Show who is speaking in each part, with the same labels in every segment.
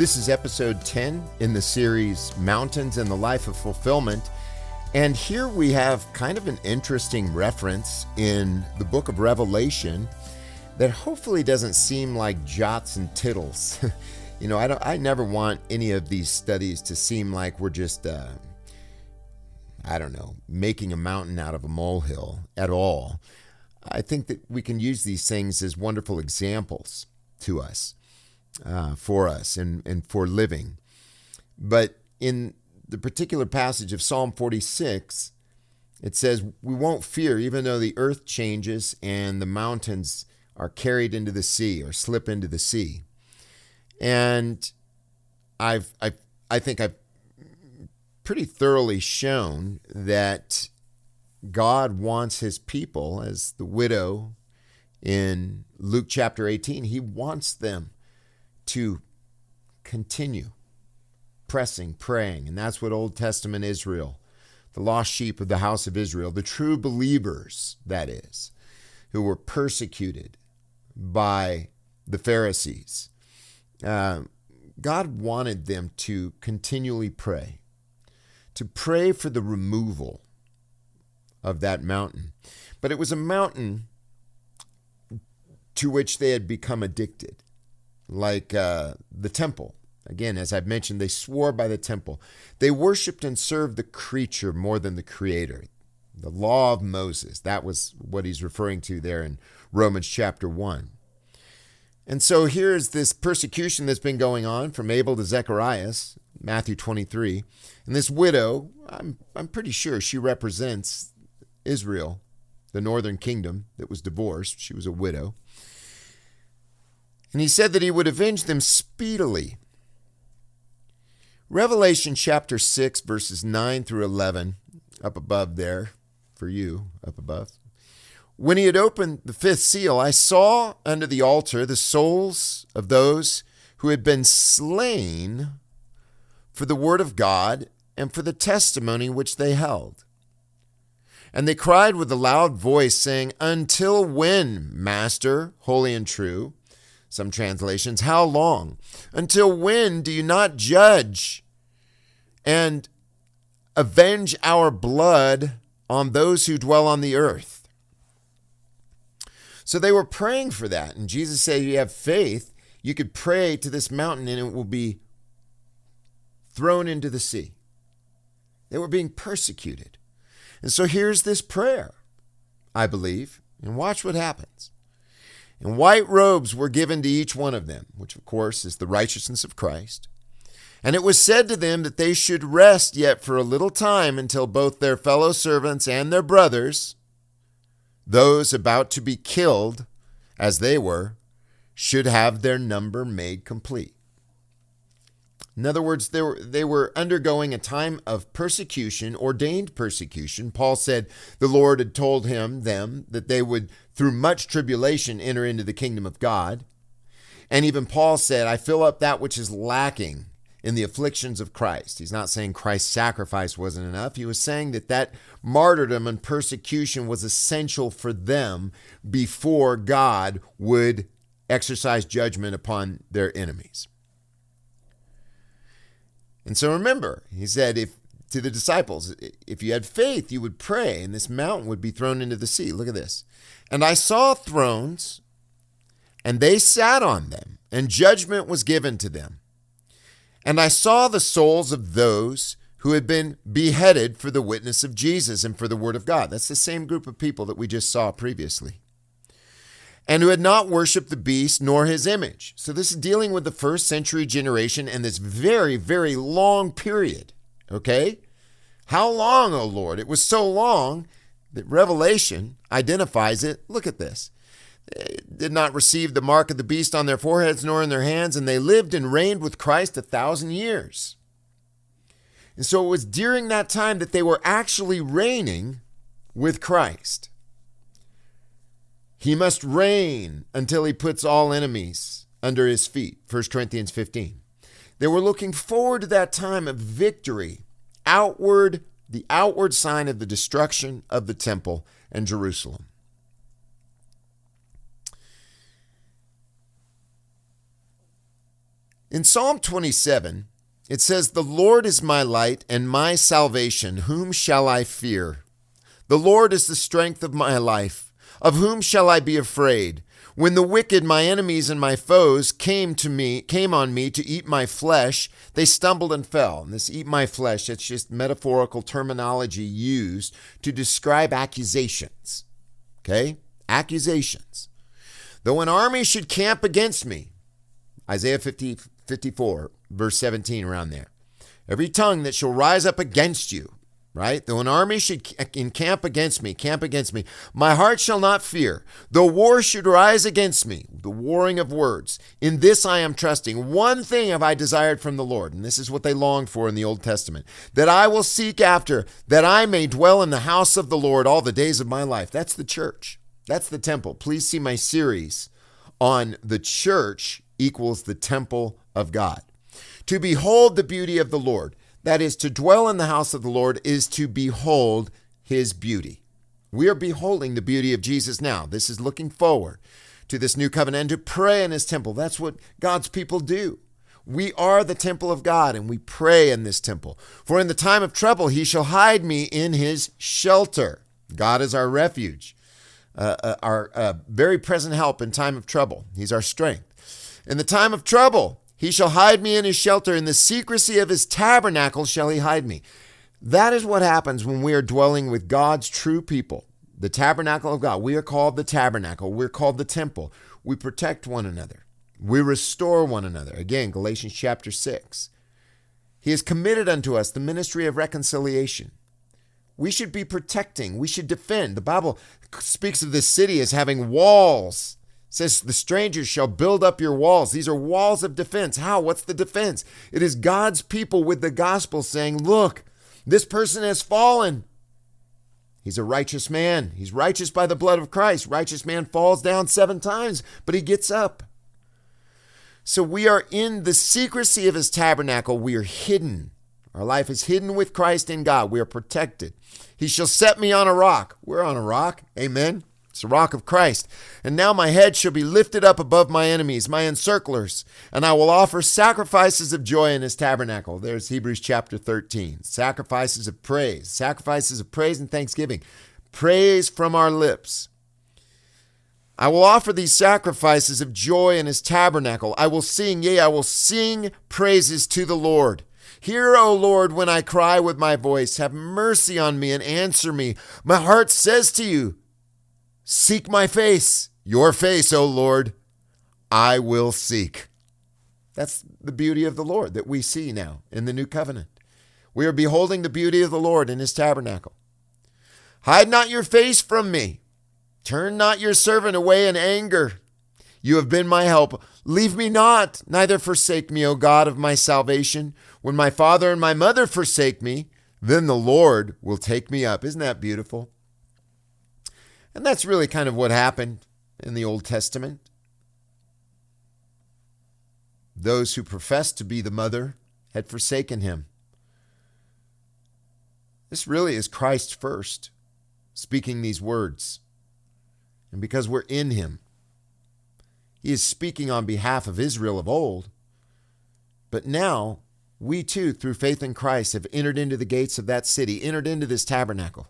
Speaker 1: This is episode 10 in the series Mountains and the Life of Fulfillment. And here we have kind of an interesting reference in the book of Revelation that hopefully doesn't seem like jots and tittles. I never want any of these studies to seem like we're just, making a mountain out of a molehill at all. I think that we can use these things as wonderful examples to us. For us and for living. But in the particular passage of Psalm 46, it says, we won't fear even though the earth changes and the mountains are carried into the sea or slip into the sea. And I think I've pretty thoroughly shown that God wants his people, as the widow in Luke chapter 18, he wants them to continue pressing, praying. And that's what Old Testament Israel, the lost sheep of the house of Israel, the true believers, that is, who were persecuted by the Pharisees. God wanted them to continually pray, to pray for the removal of that mountain. But it was a mountain to which they had become addicted. Like the temple. Again, as I've mentioned, they swore by the temple. They worshiped and served the creature more than the creator. The law of Moses, that was what he's referring to there in Romans chapter 1. And so here's this persecution that's been going on from Abel to Zecharias, Matthew 23. And this widow, I'm pretty sure she represents Israel, the northern kingdom that was divorced. She was a widow. And he said that he would avenge them speedily. Revelation chapter 6, verses 9 through 11, up above there, for you, up above. When he had opened the fifth seal, I saw under the altar the souls of those who had been slain for the word of God and for the testimony which they held. And they cried with a loud voice, saying, Until when, Master, holy and true? Some translations, how long? Until when do you not judge and avenge our blood on those who dwell on the earth? So they were praying for that. And Jesus said, you have faith, you could pray to this mountain and it will be thrown into the sea. They were being persecuted. And so here's this prayer, I believe, and watch what happens. And white robes were given to each one of them, which of course is the righteousness of Christ. And it was said to them that they should rest yet for a little time until both their fellow servants and their brothers, those about to be killed as they were, should have their number made complete. In other words, they were undergoing a time of persecution, ordained persecution. Paul said the Lord had told them that they would, through much tribulation, enter into the kingdom of God. And even Paul said, I fill up that which is lacking in the afflictions of Christ. He's not saying Christ's sacrifice wasn't enough. He was saying that martyrdom and persecution was essential for them before God would exercise judgment upon their enemies. And so remember, he said to the disciples, if you had faith, you would pray and this mountain would be thrown into the sea. Look at this. And I saw thrones and they sat on them and judgment was given to them. And I saw the souls of those who had been beheaded for the witness of Jesus and for the word of God. That's the same group of people that we just saw previously. And who had not worshiped the beast nor his image. So this is dealing with the first century generation and this very, very long period. Okay? How long, O Lord? It was so long that Revelation identifies it. Look at this. They did not receive the mark of the beast on their foreheads nor in their hands, and they lived and reigned with Christ 1,000 years. And so it was during that time that they were actually reigning with Christ. He must reign until he puts all enemies under his feet, 1 Corinthians 15. They were looking forward to that time of victory, the outward sign of the destruction of the temple and Jerusalem. In Psalm 27, it says, "The Lord is my light and my salvation. Whom shall I fear? The Lord is the strength of my life. Of whom shall I be afraid? When the wicked, my enemies and my foes, came on me to eat my flesh, they stumbled and fell." And this "eat my flesh," it's just metaphorical terminology used to describe accusations. Okay? Accusations. "Though an army should camp against me," Isaiah 54, verse 17, around there. "Every tongue that shall rise up against you," right? "Though an army should camp against me, my heart shall not fear. Though war should rise against me," the warring of words, "in this I am trusting. One thing have I desired from the Lord," and this is what they longed for in the Old Testament, "that I will seek after, that I may dwell in the house of the Lord all the days of my life." That's the church. That's the temple. Please see my series on the church equals the temple of God. To behold the beauty of the Lord, that is, to dwell in the house of the Lord, is to behold his beauty. We are beholding the beauty of Jesus now. This is looking forward to this new covenant and to pray in his temple. That's what God's people do. We are the temple of God, and we pray in this temple. "For in the time of trouble he shall hide me in his shelter." God is our refuge, our very present help in time of trouble. He's our strength. "In the time of trouble, he shall hide me in his shelter. In the secrecy of his tabernacle shall he hide me." That is what happens when we are dwelling with God's true people, the tabernacle of God. We are called the tabernacle. We're called the temple. We protect one another. We restore one another. Again, Galatians chapter 6. He has committed unto us the ministry of reconciliation. We should be protecting. We should defend. The Bible speaks of this city as having walls. It says, "The strangers shall build up your walls." These are walls of defense. How? What's the defense? It is God's people with the gospel saying, "Look, this person has fallen. He's a righteous man. He's righteous by the blood of Christ. Righteous man falls down 7 times, but he gets up." So we are in the secrecy of his tabernacle. We are hidden. Our life is hidden with Christ in God. We are protected. "He shall set me on a rock." We're on a rock. Amen. It's the rock of Christ. "And now my head shall be lifted up above my enemies, my encirclers, and I will offer sacrifices of joy in his tabernacle." There's Hebrews chapter 13. Sacrifices of praise and thanksgiving. Praise from our lips. "I will offer these sacrifices of joy in his tabernacle. I will sing praises to the Lord. Hear, O Lord, when I cry with my voice. Have mercy on me and answer me. My heart says to you, seek my face. Your face, O Lord, I will seek." That's the beauty of the Lord that we see now in the new covenant. We are beholding the beauty of the Lord in his tabernacle. "Hide not your face from me. Turn not your servant away in anger. You have been my help. Leave me not, neither forsake me, O God of my salvation. When my father and my mother forsake me, then the Lord will take me up." Isn't that beautiful? And that's really kind of what happened in the Old Testament. Those who professed to be the mother had forsaken him. This really is Christ first speaking these words. And because we're in him, he is speaking on behalf of Israel of old. But now, we too, through faith in Christ, have entered into the gates of that city, entered into this tabernacle.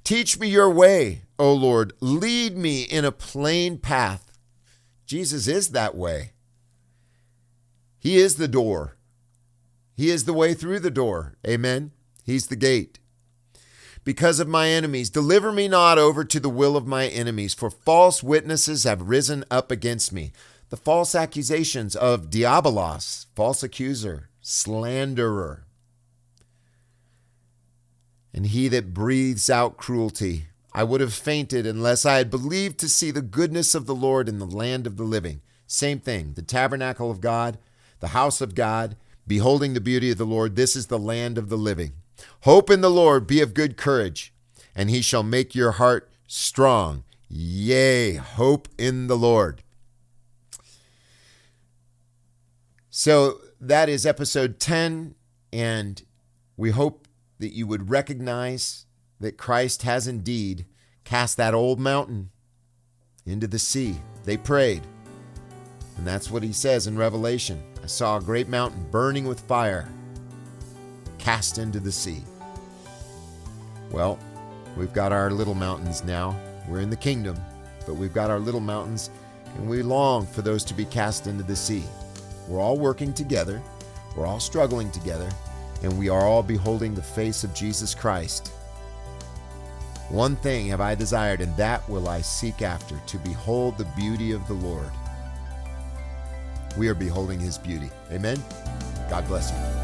Speaker 1: "Teach me your way, O Lord. Lead me in a plain path." Jesus is that way. He is the door. He is the way through the door. Amen. He's the gate. "Because of my enemies, deliver me not over to the will of my enemies, for false witnesses have risen up against me." The false accusations of diabolos, false accuser, slanderer. "And he that breathes out cruelty. I would have fainted unless I had believed to see the goodness of the Lord in the land of the living." Same thing. The tabernacle of God, the house of God, beholding the beauty of the Lord. This is the land of the living. "Hope in the Lord, be of good courage, and he shall make your heart strong. Yea, hope in the Lord." So that is episode 10, and we hope that you would recognize that Christ has indeed cast that old mountain into the sea. They prayed, and that's what he says in Revelation. I saw a great mountain burning with fire, cast into the sea. Well, we've got our little mountains now. We're in the kingdom, but we've got our little mountains, and we long for those to be cast into the sea. We're all working together. We're all struggling together, and we are all beholding the face of Jesus Christ. One thing have I desired, and that will I seek after, to behold the beauty of the Lord. We are beholding his beauty. Amen. God bless you.